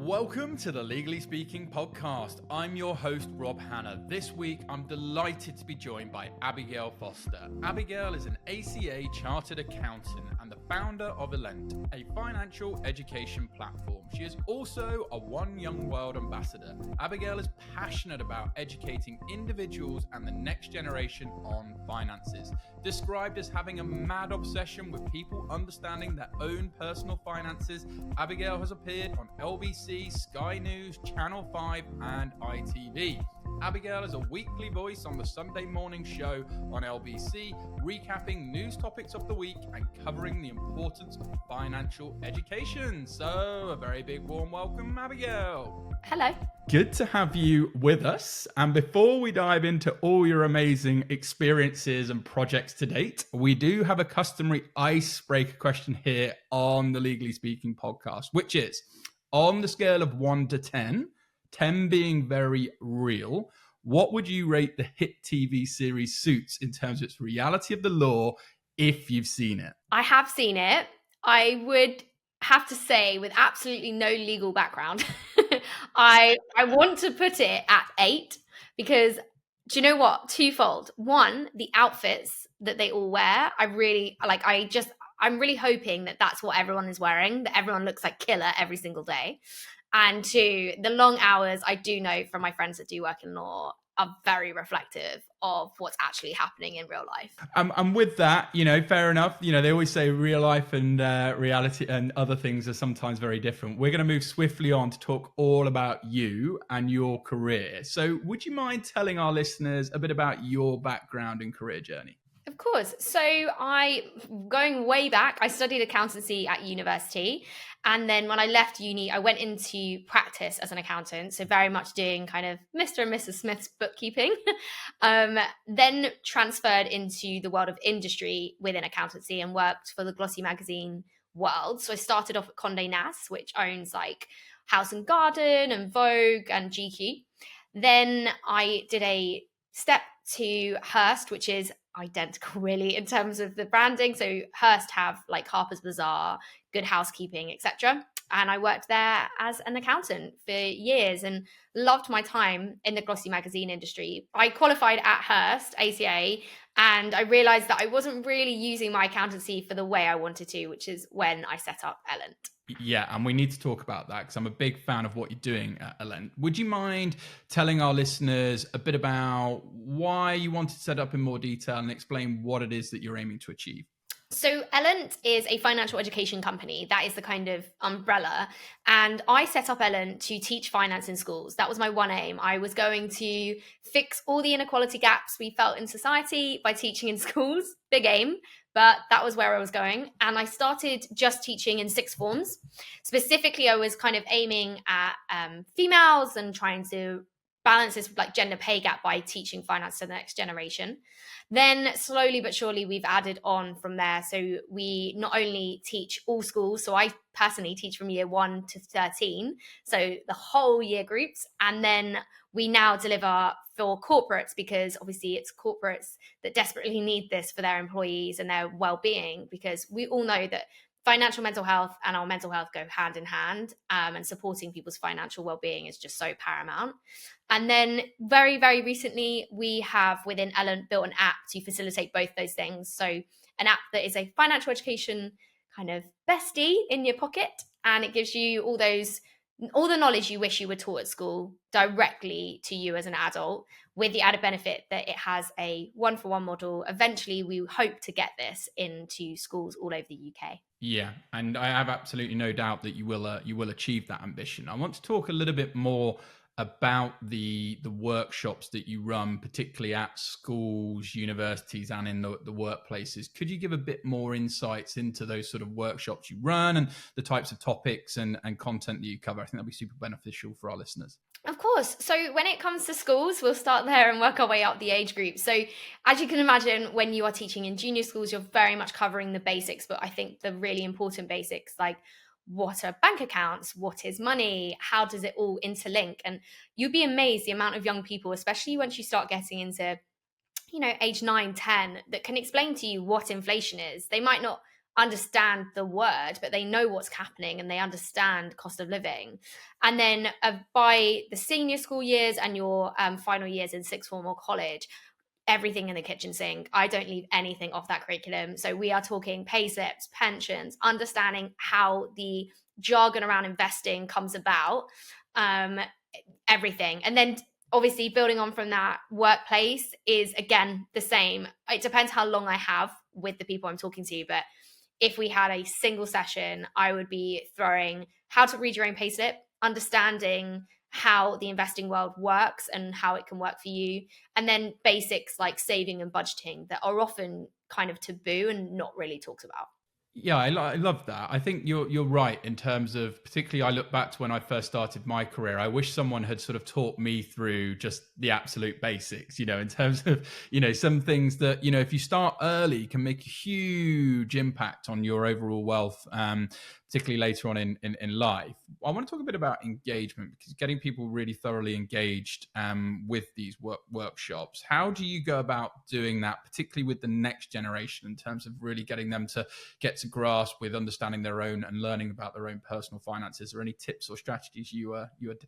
Welcome to the Legally Speaking podcast. I'm your host, Rob Hanna. This week, I'm delighted to be joined by Abigail Foster. Abigail is an ACA Chartered Accountant and the founder of Elent, a financial education platform. She is also a One Young World ambassador. Abigail is passionate about educating individuals and the next generation on finances. Described as having a mad obsession with people understanding their own personal finances, Abigail has appeared on LBC, Sky News, Channel 5 and ITV. Abigail is a weekly voice on the Sunday morning show on LBC, recapping news topics of the week and covering the importance of financial education. So a very big warm welcome, Abigail. Hello. Good to have you with us. And before we dive into all your amazing experiences and projects to date, we do have a customary icebreaker question here on the Legally Speaking podcast, which is on the scale of 1 to 10, 10 being very real, what would you rate the hit TV series Suits in terms of its reality of the law if you've seen it? I have seen it. I would have to say, with absolutely no legal background, I want to put it at 8 because, do you know what? Twofold. One, the outfits that they all wear, I'm really hoping that that's what everyone is wearing, that everyone looks like killer every single day. And two, the long hours, I do know from my friends that do work in law, are very reflective of what's actually happening in real life. And with that, fair enough. They always say real life and reality and other things are sometimes very different. We're going to move swiftly on to talk all about you and your career. So would you mind telling our listeners a bit about your background and career journey? Of course. So going way back, I studied accountancy at university. And then when I left uni, I went into practice as an accountant. So very much doing kind of Mr. and Mrs. Smith's bookkeeping. Then transferred into the world of industry within accountancy and worked for the glossy magazine world. So I started off at Condé Nast, which owns like House and Garden and Vogue and GQ. Then I did a step to Hearst, which is identical really in terms of the branding. So Hearst have like Harper's Bazaar, Good Housekeeping, etc. And I worked there as an accountant for years and loved my time in the glossy magazine industry. I qualified at Hearst, ACA, and I realized that I wasn't really using my accountancy for the way I wanted to, which is when I set up Elent. Yeah, and we need to talk about that because I'm a big fan of what you're doing at Elent. Would you mind telling our listeners a bit about why you wanted to set up in more detail and explain what it is that you're aiming to achieve? So Elent is a financial education company. That is the kind of umbrella. And I set up Elent to teach finance in schools. That was my one aim. I was going to fix all the inequality gaps we felt in society by teaching in schools. Big aim. But that was where I was going. And I started just teaching in sixth forms. Specifically, I was kind of aiming at females and trying to balance this like gender pay gap by teaching finance to the next generation. Then slowly but surely, we've added on from there. So we not only teach all schools, so I personally teach from year 1 to 13, so the whole year groups. And then we now deliver for corporates because obviously it's corporates that desperately need this for their employees and their well-being, because we all know that financial mental health and our mental health go hand in hand, and supporting people's financial well-being is just so paramount. And then very, very recently, we have within Elent built an app to facilitate both those things. So an app that is a financial education kind of bestie in your pocket, and it gives you all the knowledge you wish you were taught at school directly to you as an adult, with the added benefit that it has a one-for-one model. Eventually, we hope to get this into schools all over the UK. Yeah, and I have absolutely no doubt that you will achieve that ambition. I want to talk a little bit more about the workshops that you run, particularly at schools, universities, and in the workplaces. Could you give a bit more insights into those sort of workshops you run and the types of topics and content that you cover? I think that'd be super beneficial for our listeners. Of course. So when it comes to schools, we'll start there and work our way up the age group. So as you can imagine, when you are teaching in junior schools, you're very much covering the basics. But I think the really important basics, like what are bank accounts? What is money? How does it all interlink? And you'd be amazed the amount of young people, especially once you start getting into, age 9, 10, that can explain to you what inflation is. They might not understand the word, but they know what's happening and they understand cost of living. And then by the senior school years and your final years in sixth form or college, everything in the kitchen sink. I don't leave anything off that curriculum. So we are talking pay slips, pensions, understanding how the jargon around investing comes about, everything. And then obviously building on from that, workplace is again the same. It depends how long I have with the people I'm talking to, but if we had a single session, I would be throwing how to read your own payslip, understanding how the investing world works and how it can work for you, and then basics like saving and budgeting that are often kind of taboo and not really talked about. Yeah, I love that. I think you're right in terms of, particularly I look back to when I first started my career. I wish someone had sort of taught me through just the absolute basics, in terms of, some things that, if you start early can make a huge impact on your overall wealth, particularly later on in life. I want to talk a bit about engagement, because getting people really thoroughly engaged with these workshops. How do you go about doing that, particularly with the next generation, in terms of really getting them to get to grasp with understanding their own and learning about their own personal finances? Are there any tips or strategies you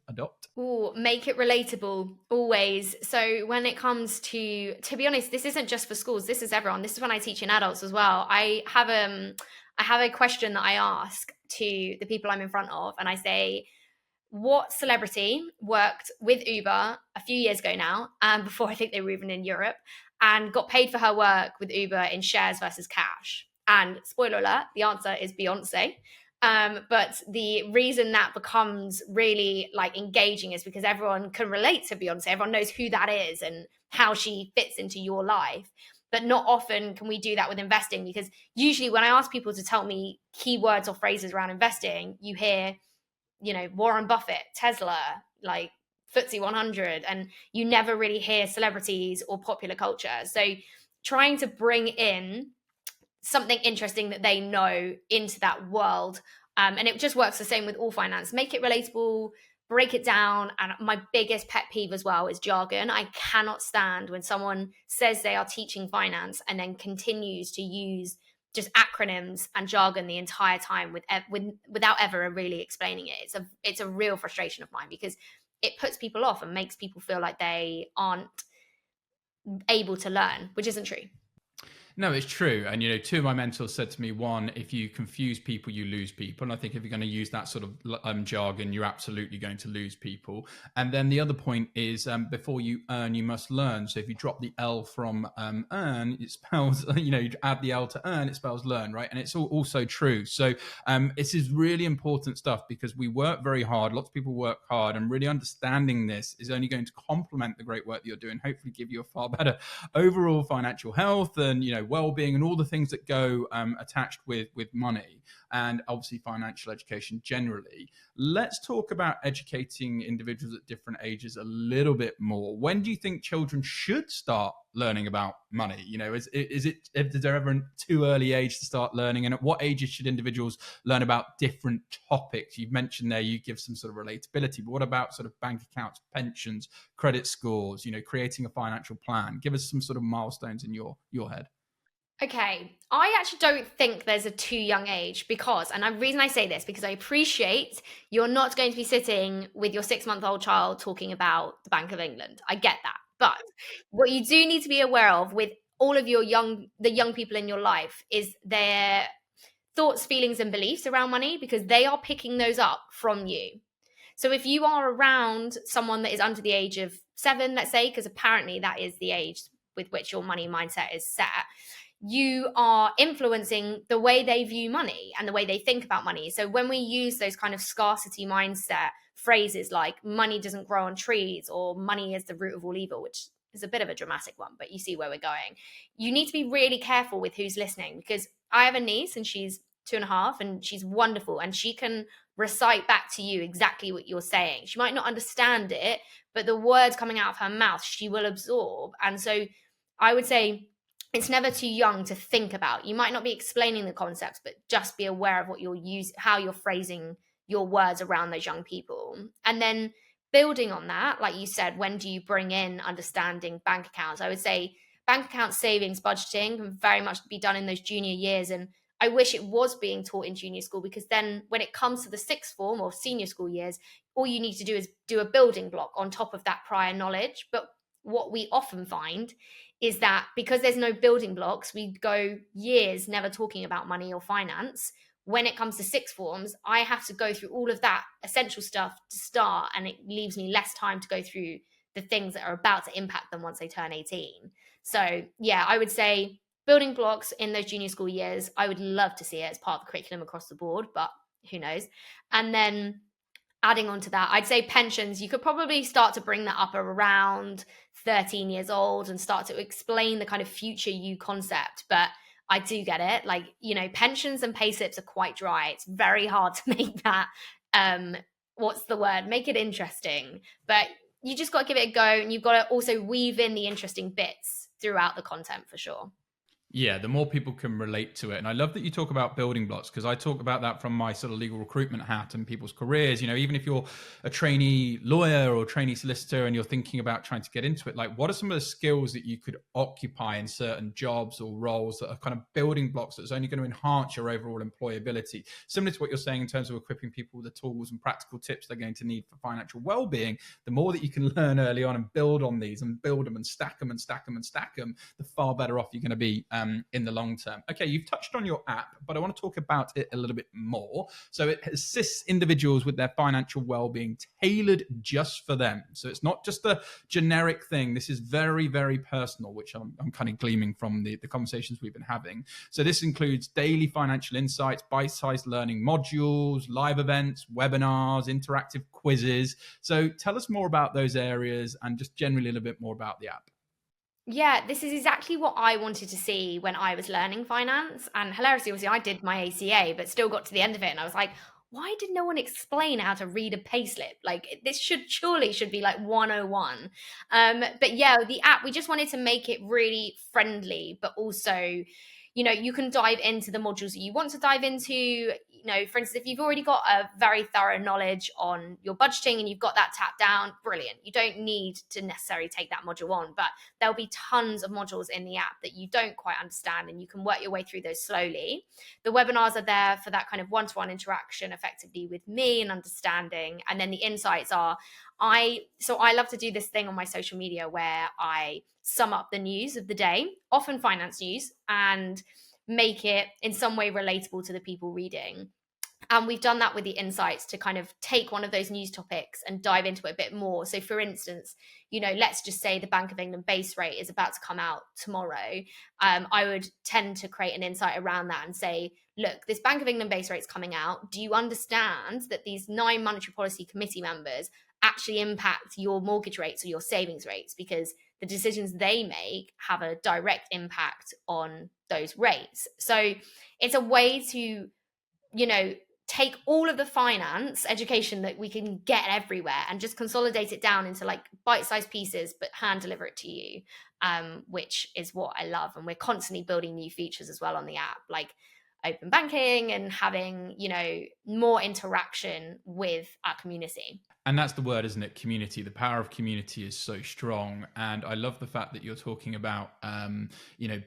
adopt? Ooh, make it relatable always. So when it comes to be honest, this isn't just for schools. This is everyone. This is when I teach in adults as well. I have a question that I ask to the people I'm in front of, and I say, what celebrity worked with Uber a few years ago now, before I think they were even in Europe, and got paid for her work with Uber in shares versus cash? And spoiler alert, the answer is Beyonce. But the reason that becomes really like engaging is because everyone can relate to Beyonce. Everyone knows who that is and how she fits into your life. But not often can we do that with investing, because usually when I ask people to tell me keywords or phrases around investing, you hear, Warren Buffett, Tesla, like FTSE 100, and you never really hear celebrities or popular culture. So trying to bring in something interesting that they know into that world. And it just works the same with all finance. Make it relatable, break it down. And my biggest pet peeve as well is jargon. I cannot stand when someone says they are teaching finance and then continues to use just acronyms and jargon the entire time without ever really explaining it. It's a real frustration of mine, because it puts people off and makes people feel like they aren't able to learn, which isn't true. No, it's true. And, two of my mentors said to me, one, if you confuse people, you lose people. And I think if you're going to use that sort of jargon, you're absolutely going to lose people. And then the other point is, before you earn, you must learn. So if you drop the L from earn, it spells, you add the L to earn, it spells learn, right? And it's also true. So this is really important stuff, because we work very hard. Lots of people work hard, and really understanding this is only going to complement the great work that you're doing, hopefully give you a far better overall financial health and, well-being and all the things that go attached with money, and obviously financial education generally. Let's talk about educating individuals at different ages a little bit more. When do you think children should start learning about money? Is there ever a too early age to start learning? And at what ages should individuals learn about different topics? You've mentioned there, you give some sort of relatability, but what about sort of bank accounts, pensions, credit scores, creating a financial plan? Give us some sort of milestones in your head. Okay, I actually don't think there's a too young age, because, and the reason I say this, because I appreciate you're not going to be sitting with your 6-month-old child talking about the Bank of England. I get that. But what you do need to be aware of with all of the young people in your life is their thoughts, feelings, and beliefs around money, because they are picking those up from you. So if you are around someone that is under the age of 7, let's say, because apparently that is the age with which your money mindset is set, you are influencing the way they view money and the way they think about money. So when we use those kind of scarcity mindset phrases like money doesn't grow on trees or money is the root of all evil, which is a bit of a dramatic one, but you see where we're going. You need to be really careful with who's listening, because I have a niece and she's 2.5 and she's wonderful, and she can recite back to you exactly what you're saying. She might not understand it, but the words coming out of her mouth, she will absorb. And so I would say, it's never too young to think about. You might not be explaining the concepts, but just be aware of what you're using, how you're phrasing your words around those young people. And then building on that, like you said, when do you bring in understanding bank accounts? I would say bank account savings, budgeting can very much be done in those junior years. And I wish it was being taught in junior school, because then when it comes to the sixth form or senior school years, all you need to do is do a building block on top of that prior knowledge. But what we often find is that because there's no building blocks, we go years never talking about money or finance. When it comes to sixth forms, I have to go through all of that essential stuff to start, and it leaves me less time to go through the things that are about to impact them once they turn 18. So yeah, I would say building blocks in those junior school years, I would love to see it as part of the curriculum across the board, but who knows. And then adding on to that, I'd say pensions, you could probably start to bring that up around 13 years old and start to explain the kind of future you concept. But I do get it. Like, pensions and pay slips are quite dry. It's very hard to make that, make it interesting. But you just got to give it a go, and you've got to also weave in the interesting bits throughout the content for sure. Yeah, the more people can relate to it. And I love that you talk about building blocks, because I talk about that from my sort of legal recruitment hat and people's careers. Even if you're a trainee lawyer or trainee solicitor and you're thinking about trying to get into it, like, what are some of the skills that you could occupy in certain jobs or roles that are kind of building blocks that's only going to enhance your overall employability? Similar to what you're saying in terms of equipping people with the tools and practical tips they're going to need for financial well-being. The more that you can learn early on and build on these and build them and stack them and stack them and stack them, the far better off you're going to be in the long term. Okay, you've touched on your app, but I want to talk about it a little bit more. So it assists individuals with their financial well-being tailored just for them. So it's not just a generic thing. This is very, very personal, which I'm kind of gleaming from the conversations we've been having. So this includes daily financial insights, bite-sized learning modules, live events, webinars, interactive quizzes. So tell us more about those areas and just generally a little bit more about the app. Yeah, this is exactly what I wanted to see when I was learning finance. And hilariously, obviously, I did my ACA, but still got to the end of it. And I was like, why did no one explain how to read a payslip? Like, this should be like 101. But yeah, the app, we just wanted to make it really friendly, but also, you can dive into the modules that you want to dive into. For instance, if you've already got a very thorough knowledge on your budgeting and you've got that tapped down, brilliant. You don't need to necessarily take that module on, but there'll be tons of modules in the app that you don't quite understand, and you can work your way through those slowly. The webinars are there for that kind of one-to-one interaction effectively with me and understanding. And then the insights are, I love to do this thing on my social media where I sum up the news of the day, often finance news, and make it in some way relatable to the people reading. And we've done that with the insights to kind of take one of those news topics and dive into it a bit more. So for instance, let's just say the Bank of England base rate is about to come out tomorrow. I would tend to create an insight around that and say, look, this Bank of England base rate is coming out. Do you understand that these 9 monetary policy committee members actually impact your mortgage rates or your savings rates? Because the decisions they make have a direct impact on those rates. So it's a way to, take all of the finance education that we can get everywhere and just consolidate it down into like bite-sized pieces, but hand deliver it to you, which is what I love. And we're constantly building new features as well on the app, like open banking and having, more interaction with our community. And that's the word, isn't it? Community. The power of community is so strong. And I love the fact that you're talking about,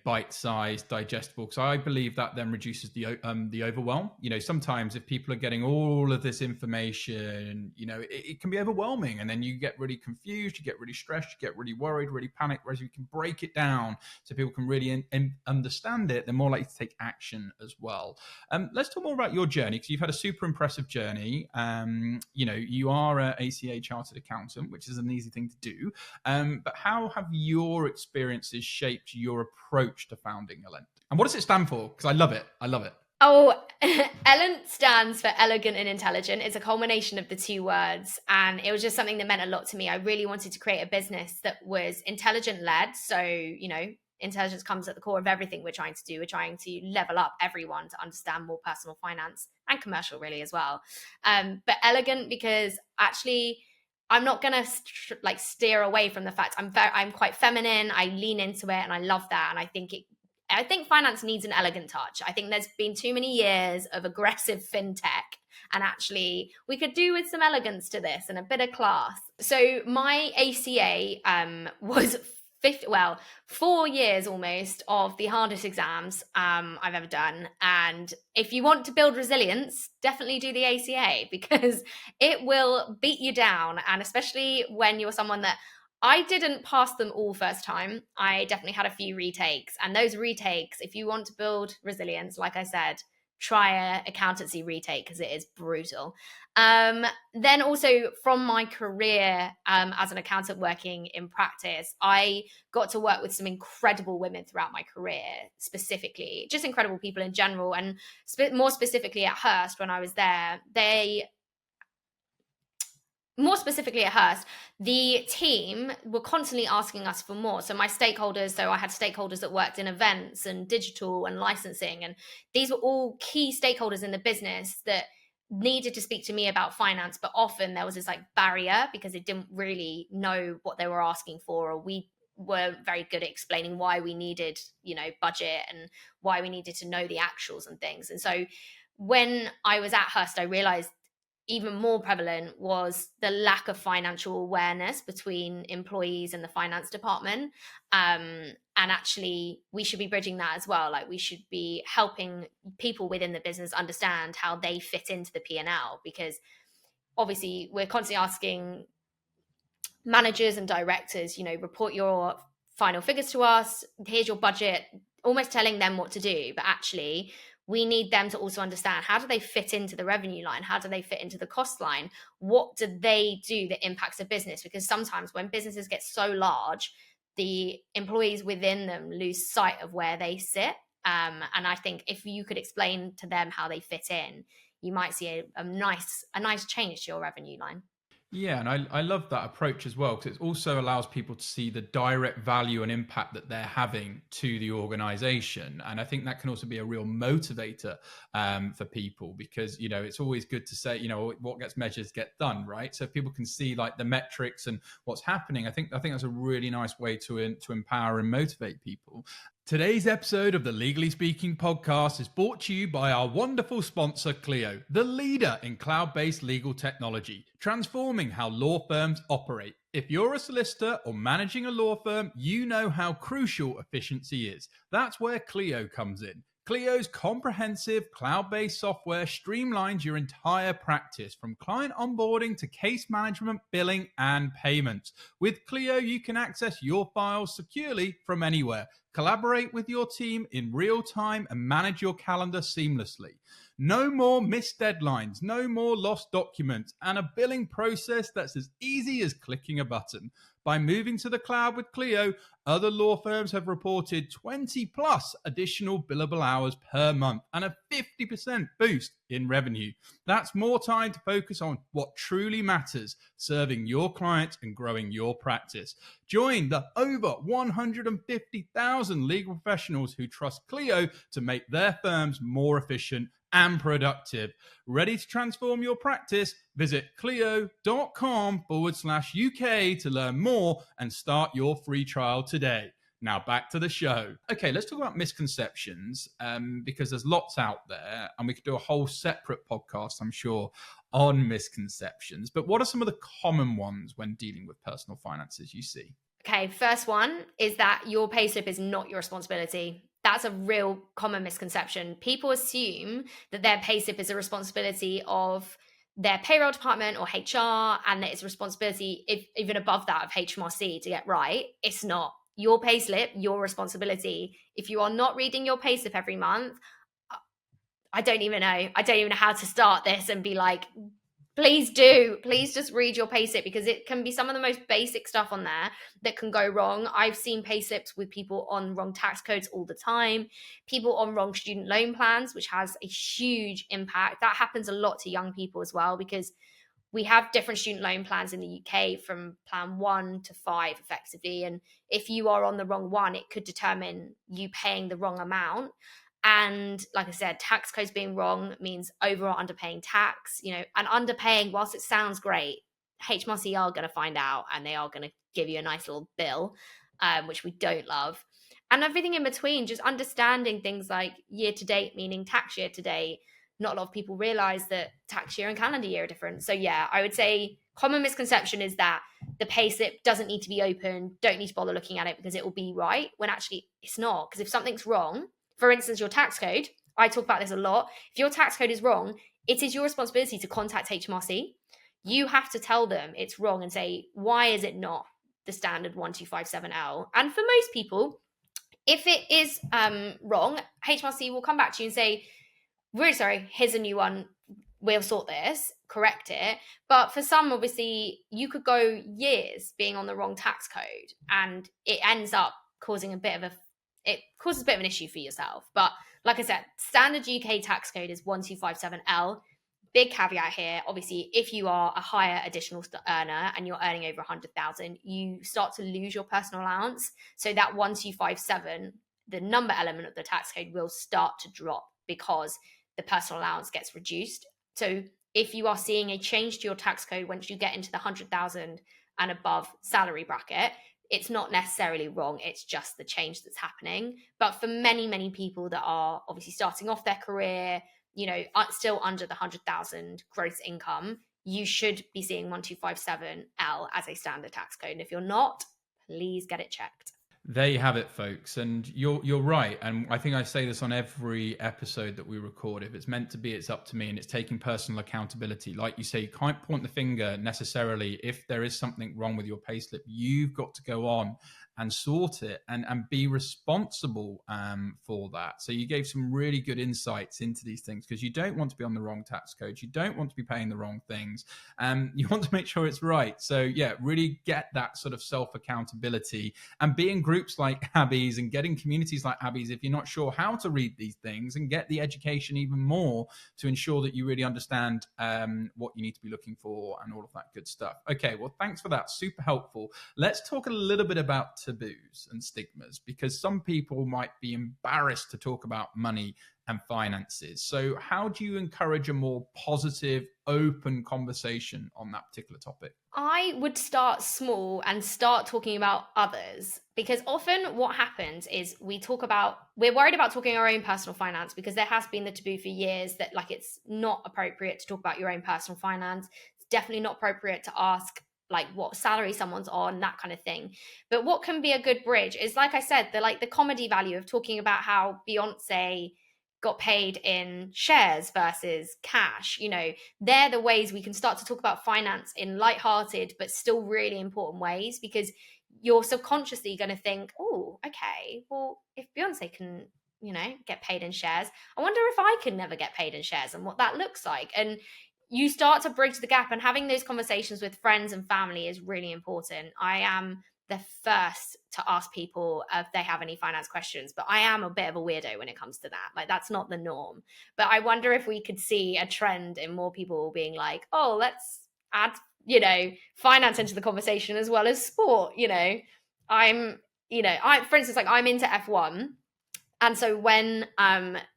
bite-sized, digestible, because I believe that then reduces the overwhelm. Sometimes if people are getting all of this information, it can be overwhelming. And then you get really confused, you get really stressed, you get really worried, really panicked. Whereas you can break it down so people can really understand it, they're more likely to take action as well. Let's talk more about your journey, because you've had a super impressive journey. You are ACA Chartered Accountant, which is an easy thing to do. But how have your experiences shaped your approach to founding Elent? And what does it stand for? Because I love it. Oh, Elent stands for elegant and intelligent. It's a culmination of the two words. And it was just something that meant a lot to me. I really wanted to create a business that was intelligent led. So, intelligence comes at the core of everything we're trying to do. We're trying to level up everyone to understand more personal finance and commercial really as well. But elegant because actually I'm not going to steer away from the fact I'm quite feminine. I lean into it and I love that. And I think finance needs an elegant touch. I think there's been too many years of aggressive fintech, and actually we could do with some elegance to this and a bit of class. So my ACA was 4 years almost of the hardest exams I've ever done. And if you want to build resilience, definitely do the ACA, because it will beat you down. And especially when you're someone that, I didn't pass them all first time. I definitely had a few retakes. And those retakes, if you want to build resilience, like I said, try a accountancy retake, because it is brutal. Then also from my career as an accountant working in practice, I got to work with some incredible women throughout my career, specifically, just incredible people in general. And more specifically at Hearst, when I was there, the team were constantly asking us for more. So I had stakeholders that worked in events and digital and licensing. And these were all key stakeholders in the business that needed to speak to me about finance. But often there was this like barrier because they didn't really know what they were asking for, or we were very good at explaining why we needed, budget and why we needed to know the actuals and things. And so when I was at Hearst, I realized even more prevalent was the lack of financial awareness between employees and the finance department. And actually, we should be bridging that as well. Like, we should be helping people within the business understand how they fit into the P&L, because obviously we're constantly asking managers and directors, report your final figures to us, here's your budget, almost telling them what to do. But actually, we need them to also understand, how do they fit into the revenue line? How do they fit into the cost line? What do they do that impacts a business? Because sometimes when businesses get so large, the employees within them lose sight of where they sit. And I think if you could explain to them how they fit in, you might see a nice change to your revenue line. Yeah, and I love that approach as well, because it also allows people to see the direct value and impact that they're having to the organization. And I think that can also be a real motivator for people, because, it's always good to say, what gets measured gets done, right? So if people can see like the metrics and what's happening, I think that's a really nice way to empower and motivate people. Today's episode of the Legally Speaking podcast is brought to you by our wonderful sponsor, Cilo, the leader in cloud-based legal technology, transforming how law firms operate. If you're a solicitor or managing a law firm, you know how crucial efficiency is. That's where Cilo comes in. Clio's comprehensive cloud-based software streamlines your entire practice, from client onboarding to case management, billing, and payments. With Clio, you can access your files securely from anywhere, collaborate with your team in real time, and manage your calendar seamlessly. No more missed deadlines, no more lost documents, and a billing process that's as easy as clicking a button. By moving to the cloud with Clio, other law firms have reported 20 plus additional billable hours per month and a 50% boost in revenue. That's more time to focus on what truly matters, serving your clients and growing your practice. Join the over 150,000 legal professionals who trust Clio to make their firms more efficient and productive. Ready to transform your practice? Visit clio.com/UK to learn more and start your free trial today. Now back to the show. Okay, let's talk about misconceptions, because there's lots out there, and we could do a whole separate podcast, I'm sure, on misconceptions. But what are some of the common ones when dealing with personal finances you see? Okay, first one is that your payslip is not your responsibility. That's a real common misconception. People assume that their payslip is a responsibility of their payroll department or HR, and that it's a responsibility, even above that, of HMRC to get right. It's not. Your payslip, your responsibility. If you are not reading your payslip every month, I don't even know how to start this and be like, please just read your payslip, because it can be some of the most basic stuff on there that can go wrong. I've seen payslips with people on wrong tax codes all the time, people on wrong student loan plans, which has a huge impact. That happens a lot to young people as well, because we have different student loan plans in the UK from plan 1 to 5 effectively. And if you are on the wrong one, it could determine you paying the wrong amount. And like I said, tax codes being wrong means over or underpaying tax, and underpaying, whilst it sounds great, HMRC are going to find out, and they are going to give you a nice little bill, which we don't love. And everything in between, just understanding things like year to date, meaning tax year to date. Not a lot of people realize that tax year and calendar year are different. So yeah, I would say common misconception is that the payslip doesn't need to be open, don't need to bother looking at it because it will be right, when actually it's not. Because if something's wrong, for instance, your tax code, I talk about this a lot. If your tax code is wrong, it is your responsibility to contact HMRC. You have to tell them it's wrong and say, why is it not the standard 1257L? And for most people, if it is wrong, HMRC will come back to you and say, really sorry, here's a new one. We'll sort this, correct it. But for some, obviously, you could go years being on the wrong tax code, and it ends up causing it causes a bit of an issue for yourself. But like I said, standard UK tax code is 1257L. Big caveat here, obviously, if you are a higher additional earner and you're earning over 100,000, you start to lose your personal allowance. So that 1257, the number element of the tax code, will start to drop because the personal allowance gets reduced. So if you are seeing a change to your tax code once you get into the 100,000 and above salary bracket, it's not necessarily wrong. It's just the change that's happening. But for many, many people that are obviously starting off their career, still under the 100,000 gross income, you should be seeing 1257L as a standard tax code. And if you're not, please get it checked. There you have it, folks. And you're right. And I think I say this on every episode that we record. If it's meant to be, it's up to me, and it's taking personal accountability. Like you say, you can't point the finger necessarily. If there is something wrong with your payslip, you've got to go on and sort it and be responsible for that. So you gave some really good insights into these things, because you don't want to be on the wrong tax codes. You don't want to be paying the wrong things. You want to make sure it's right. So yeah, really get that sort of self-accountability, and be in groups like Abby's and getting communities like Abby's if you're not sure how to read these things, and get the education even more to ensure that you really understand what you need to be looking for and all of that good stuff. Okay, well, thanks for that. Super helpful. Let's talk a little bit about taboos and stigmas, because some people might be embarrassed to talk about money and finances. So how do you encourage a more positive, open conversation on that particular topic? I would start small and start talking about others, because often what happens is we're worried about talking our own personal finance, because there has been the taboo for years that it's not appropriate to talk about your own personal finance. It's definitely not appropriate to ask what salary someone's on, that kind of thing. But what can be a good bridge is, like I said, the comedy value of talking about how Beyonce got paid in shares versus cash. They're the ways we can start to talk about finance in lighthearted but still really important ways, because you're subconsciously going to think, oh, okay, well, if Beyonce can, get paid in shares, I wonder if I can never get paid in shares and what that looks like. And you start to bridge the gap, and having those conversations with friends and family is really important. I am the first to ask people if they have any finance questions, but I am a bit of a weirdo when it comes to that. That's not the norm. But I wonder if we could see a trend in more people being like, oh, let's add, finance into the conversation as well as sport. For instance, I'm into F1. And so when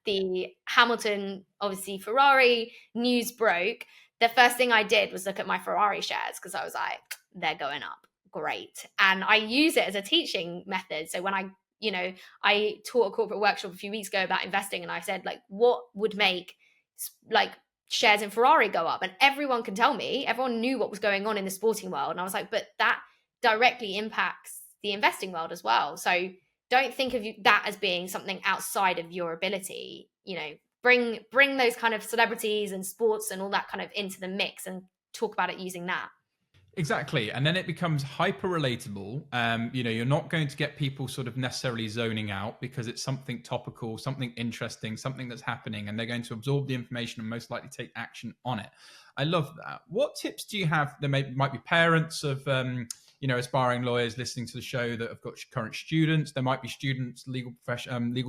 the Hamilton, obviously Ferrari news broke, the first thing I did was look at my Ferrari shares, because I was like, they're going up. Great. And I use it as a teaching method. So when I taught a corporate workshop a few weeks ago about investing, and I said, what would make shares in Ferrari go up? And everyone can tell me, everyone knew what was going on in the sporting world. And I was like, but that directly impacts the investing world as well. So don't think of that as being something outside of your ability. Bring those kind of celebrities and sports and all that kind of into the mix and talk about it using that. Exactly. And then it becomes hyper relatable. You're not going to get people sort of necessarily zoning out, because it's something topical, something interesting, something that's happening, and they're going to absorb the information and most likely take action on it. I love that. What tips do you have? There might be parents of aspiring lawyers listening to the show that have got current students. There might be students, legal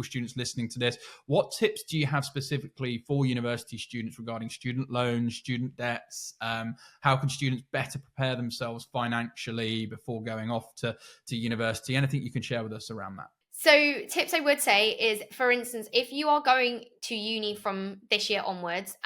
students listening to this. What tips do you have specifically for university students regarding student loans, student debts? How can students better prepare themselves financially before going off to university? Anything you can share with us around that? So tips I would say is, for instance, if you are going to uni from this year onwards,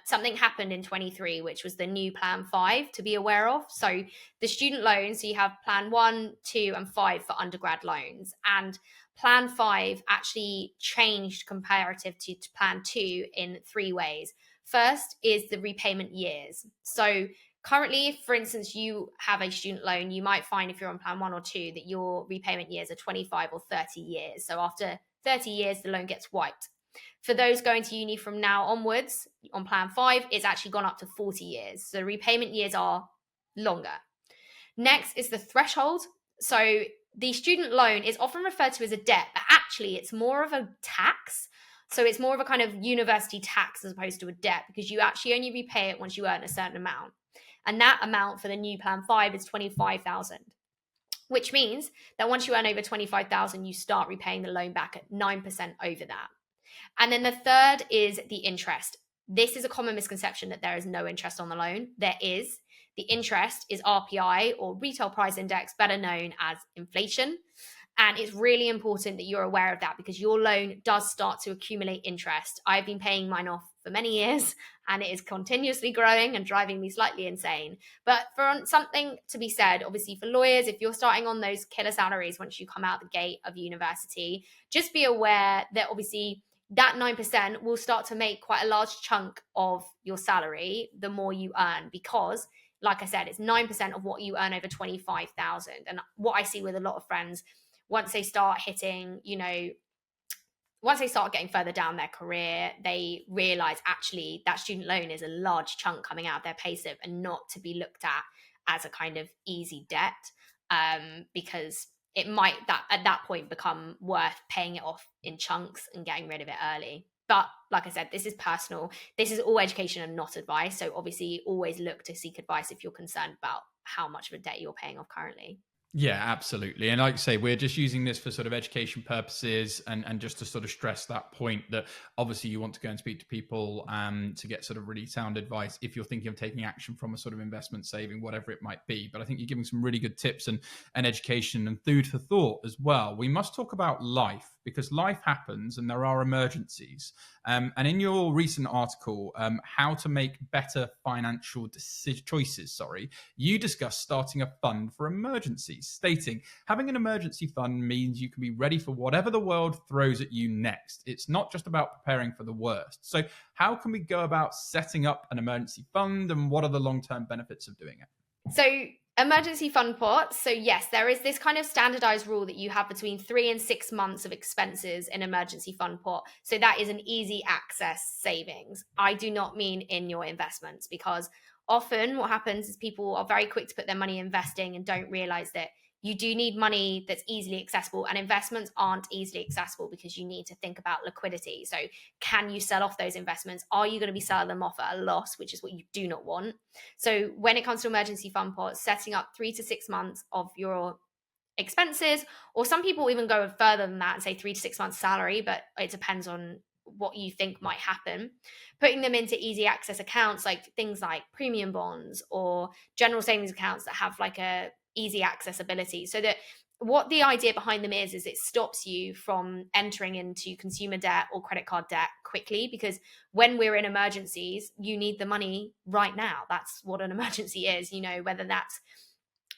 something happened in 23, which was the new Plan 5 to be aware of. So the student loans, so you have Plan 1, 2 and 5 for undergrad loans. And Plan 5 actually changed comparative to Plan 2 in 3 ways. First is the repayment years. So Currently, if, for instance, you have a student loan, you might find if you're on plan 1 or 2 that your repayment years are 25 or 30 years. So after 30 years, the loan gets wiped. For those going to uni from now onwards, on plan 5, it's actually gone up to 40 years. So repayment years are longer. Next is the threshold. So the student loan is often referred to as a debt, but actually it's more of a tax. So it's more of a kind of university tax as opposed to a debt, because you actually only repay it once you earn a certain amount. And that amount for the new plan 5 is 25,000, which means that once you earn over 25,000, you start repaying the loan back at 9% over that. And then the third is the interest. This is a common misconception that there is no interest on the loan. There is. The interest is RPI, or retail price index, better known as inflation. And it's really important that you're aware of that, because your loan does start to accumulate interest. I've been paying mine off for many years, and it is continuously growing and driving me slightly insane. But for something to be said, obviously for lawyers, if you're starting on those killer salaries once you come out the gate of university, just be aware that obviously that 9% will start to make quite a large chunk of your salary the more you earn, because like I said, it's 9% of what you earn over 25,000. And what I see with a lot of friends, once they start hitting, once they start getting further down their career, they realize actually that student loan is a large chunk coming out of their payslip and not to be looked at as a kind of easy debt, because it might at that point become worth paying it off in chunks and getting rid of it early. But like I said, this is personal. This is all education and not advice. So obviously always look to seek advice if you're concerned about how much of a debt you're paying off currently. Yeah, absolutely. And like I say, we're just using this for sort of education purposes and just to sort of stress that point that obviously you want to go and speak to people to get sort of really sound advice if you're thinking of taking action from a sort of investment saving, whatever it might be. But I think you're giving some really good tips and education and food for thought as well. We must talk about life, because life happens and there are emergencies. And in your recent article, How to Make Better Financial Choices, you discuss starting a fund for emergencies, stating having an emergency fund means you can be ready for whatever the world throws at you next. It's not just about preparing for the worst. So how can we go about setting up an emergency fund, and what are the long-term benefits of doing it? So emergency fund pots. So yes, there is this kind of standardized rule that you have between 3 and 6 months of expenses in emergency fund pot. So that is an easy access savings. I do not mean in your investments, because often what happens is people are very quick to put their money investing and don't realize that you do need money that's easily accessible, and investments aren't easily accessible because you need to think about liquidity. So can you sell off those investments? Are you going to be selling them off at a loss, which is what you do not want? So when it comes to emergency fund pots, setting up 3 to 6 months of your expenses, or some people even go further than that and say 3 to 6 months salary, but it depends on what you think might happen. Putting them into easy access accounts, like things like premium bonds or general savings accounts that have like a easy accessibility, so that what the idea behind them is it stops you from entering into consumer debt or credit card debt quickly, because when we're in emergencies, you need the money right now. That's what an emergency is, whether that's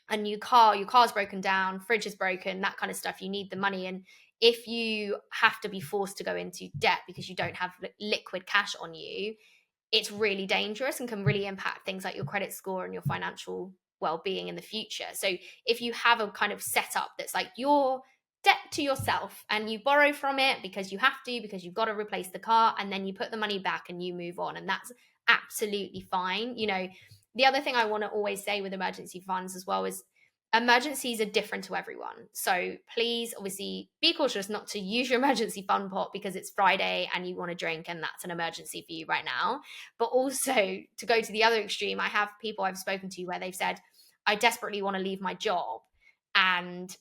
a new car, your car's broken down, fridge is broken, that kind of stuff, you need the money. And if you have to be forced to go into debt because you don't have liquid cash on you, it's really dangerous and can really impact things like your credit score and your financial well-being in the future. So if you have a kind of setup that's like your debt to yourself and you borrow from it because you have to, because you've got to replace the car, and then you put the money back and you move on, and that's absolutely fine. The other thing I want to always say with emergency funds as well is emergencies are different to everyone. So please, obviously, be cautious not to use your emergency fund pot because it's Friday and you want to drink and that's an emergency for you right now. But also, to go to the other extreme, I have people I've spoken to where they've said, I desperately want to leave my job. And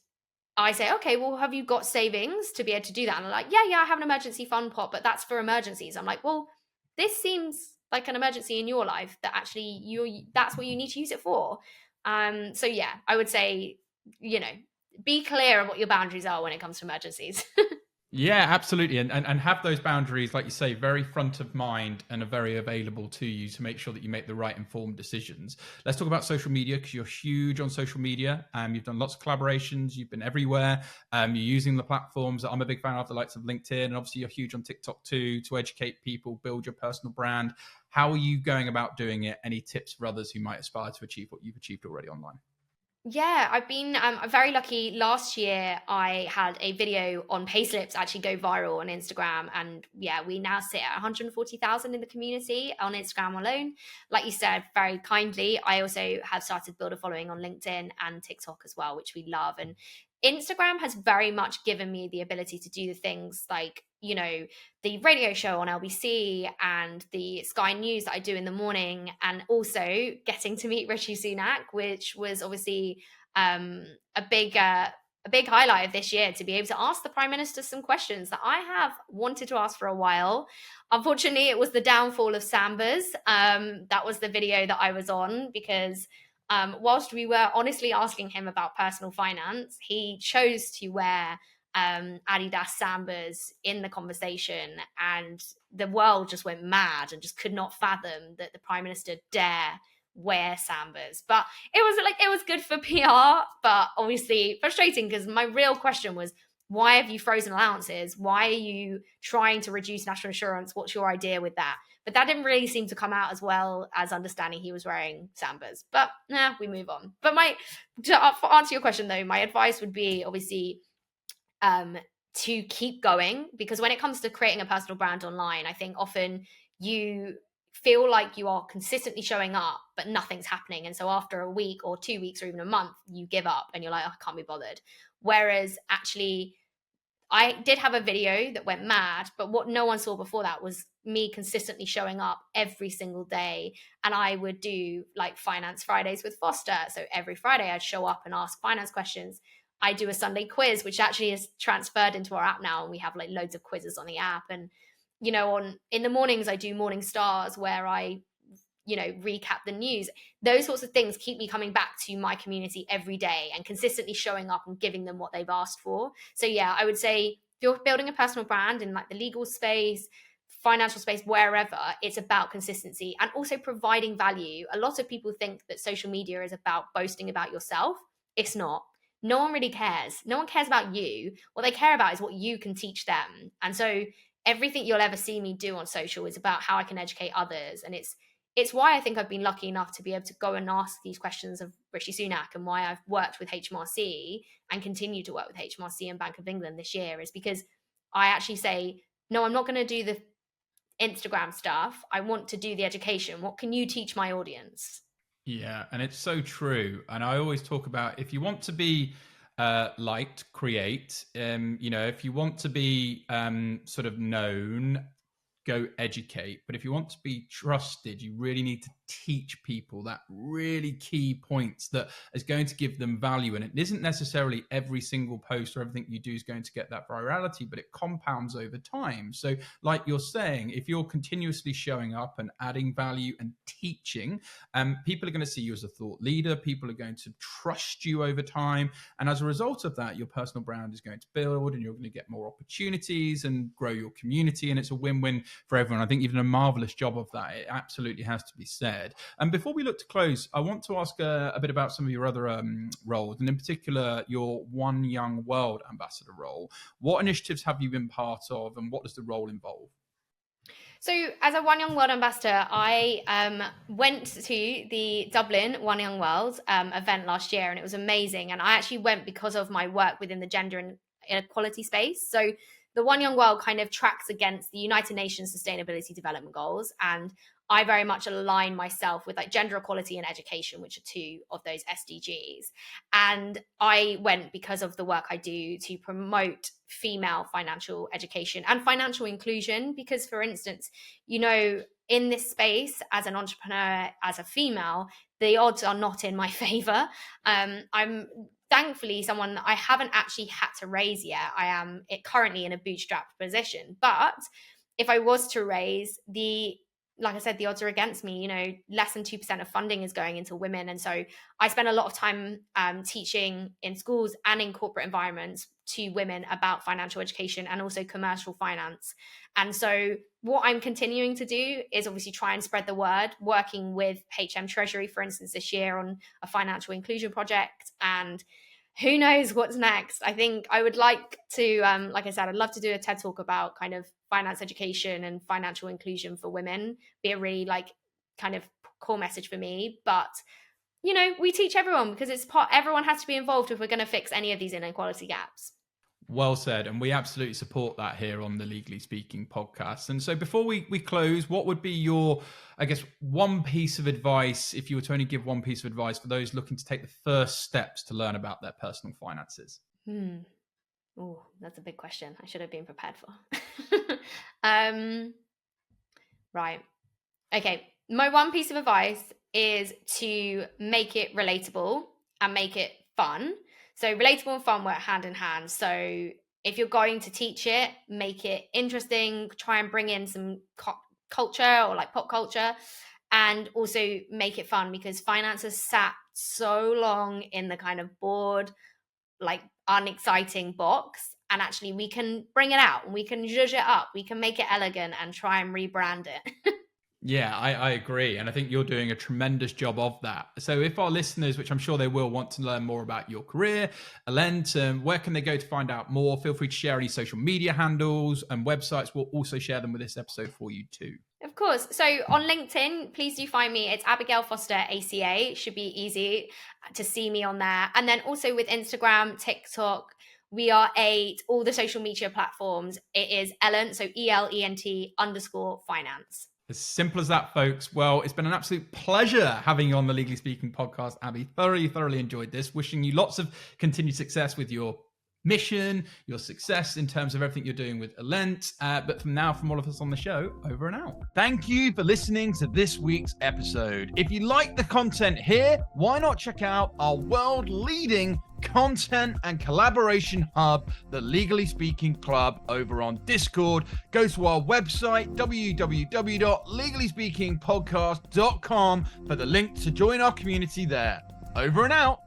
I say, okay, well, have you got savings to be able to do that? And they're like, yeah, I have an emergency fund pot, but that's for emergencies. I'm like, well, this seems like an emergency in your life that actually that's what you need to use it for. So yeah, I would say, be clear on what your boundaries are when it comes to emergencies. Yeah, absolutely. And have those boundaries, like you say, very front of mind and are very available to you to make sure that you make the right informed decisions. Let's talk about social media, because you're huge on social media. You've done lots of collaborations. You've been everywhere. You're using the platforms that I'm a big fan of, the likes of LinkedIn. And obviously you're huge on TikTok too, to educate people, build your personal brand. How are you going about doing it? Any tips for others who might aspire to achieve what you've achieved already online? Yeah, I've been very lucky. Last year, I had a video on payslips actually go viral on Instagram. And yeah, we now sit at 140,000 in the community on Instagram alone. Like you said, very kindly, I also have started to build a following on LinkedIn and TikTok as well, which we love. And Instagram has very much given me the ability to do the things like, the radio show on LBC and the Sky News that I do in the morning, and also getting to meet Rishi Sunak, which was obviously a big highlight of this year, to be able to ask the Prime Minister some questions that I have wanted to ask for a while. Unfortunately, it was the downfall of Sambas. That was the video that I was on, because whilst we were honestly asking him about personal finance, he chose to wear Adidas Sambas in the conversation, and the world just went mad and just could not fathom that the Prime Minister dare wear Sambas. But it was good for PR, but obviously frustrating, because my real question was, why have you frozen allowances? Why are you trying to reduce national insurance? What's your idea with that? But that didn't really seem to come out as well as understanding he was wearing Sambas. But we move on. But to answer your question though, my advice would be obviously to keep going, because when it comes to creating a personal brand online, I think often you feel like you are consistently showing up, but nothing's happening. And so after a week or 2 weeks or even a month, you give up and you're like, oh, I can't be bothered. Whereas actually, I did have a video that went mad, but what no one saw before that was me consistently showing up every single day. And I would do like Finance Fridays with Foster. So every Friday I'd show up and ask finance questions. I do a Sunday quiz, which actually is transferred into our app now. And we have like loads of quizzes on the app. And, in the mornings, I do Morning Stars, where I recap the news. Those sorts of things keep me coming back to my community every day and consistently showing up and giving them what they've asked for. So yeah, I would say if you're building a personal brand in like the legal space, financial space, wherever, it's about consistency and also providing value. A lot of people think that social media is about boasting about yourself. It's not. No one really cares. No one cares about you. What they care about is what you can teach them. And so everything you'll ever see me do on social is about how I can educate others. And it's why I think I've been lucky enough to be able to go and ask these questions of Rishi Sunak, and why I've worked with HMRC and continue to work with HMRC and Bank of England this year, is because I actually say, no, I'm not going to do the Instagram stuff. I want to do the education. What can you teach my audience? Yeah, and it's so true. And I always talk about, if you want to be liked, create. If you want to be sort of known, go educate. But if you want to be trusted, you really need to teach people that really key points that is going to give them value. And it isn't necessarily every single post or everything you do is going to get that virality, but it compounds over time. So like you're saying, if you're continuously showing up and adding value and teaching, people are going to see you as a thought leader. People are going to trust you over time. And as a result of that, your personal brand is going to build, and you're going to get more opportunities and grow your community. And it's a win-win for everyone. I think you've done a marvelous job of that. It absolutely has to be said. And before we look to close, I want to ask a bit about some of your other roles, and in particular, your One Young World Ambassador role. What initiatives have you been part of, and what does the role involve? So as a One Young World Ambassador, I went to the Dublin One Young World event last year, and it was amazing. And I actually went because of my work within the gender and inequality space. So the One Young World kind of tracks against the United Nations Sustainability Development Goals, and I very much align myself with like gender equality and education, which are two of those SDGs. And I went because of the work I do to promote female financial education and financial inclusion. Because, for instance, in this space, as an entrepreneur, as a female, the odds are not in my favor. I'm thankfully someone I haven't actually had to raise yet. I am currently in a bootstrapped position. But if I was to raise, the like I said, the odds are against me. Less than 2% of funding is going into women. And so I spend a lot of time teaching in schools and in corporate environments to women about financial education and also commercial finance. And so what I'm continuing to do is obviously try and spread the word, working with HM Treasury, for instance, this year on a financial inclusion project. And who knows what's next. I think I would like to, like I said, I'd love to do a TED Talk about kind of finance education and financial inclusion for women, be a really kind of core message for me. But, we teach everyone because everyone has to be involved if we're going to fix any of these inequality gaps. Well said. And we absolutely support that here on the Legally Speaking podcast. And so before we close, what would be your, I guess, one piece of advice, if you were to only give one piece of advice for those looking to take the first steps to learn about their personal finances? Oh, that's a big question. I should have been prepared for. Right. Okay. My one piece of advice is to make it relatable and make it fun. So relatable and fun work hand in hand. So if you're going to teach it, make it interesting, try and bring in some culture or pop culture, and also make it fun, because finance has sat so long in the kind of bored, unexciting box. And actually we can bring it out and we can zhuzh it up. We can make it elegant and try and rebrand it. Yeah, I agree. And I think you're doing a tremendous job of that. So if our listeners, which I'm sure they will, want to learn more about your career, Elent, where can they go to find out more? Feel free to share any social media handles and websites. We'll also share them with this episode for you too. Of course. So on LinkedIn, please do find me. It's Abigail Foster, ACA. It should be easy to see me on there. And then also with Instagram, TikTok, we are all the social media platforms. It is Elent, so ELENT_finance. As simple as that, folks. Well, it's been an absolute pleasure having you on the Legally Speaking podcast, Abby. Thoroughly enjoyed this. Wishing you lots of continued success with your mission, your success in terms of everything you're doing with Elent. But from all of us on the show, over and out. Thank you for listening to this week's episode. If you like the content here, why not check out our world-leading content and collaboration hub, the Legally Speaking Club, over on Discord. Go to our website, www.legallyspeakingpodcast.com, for the link to join our community there. Over and out.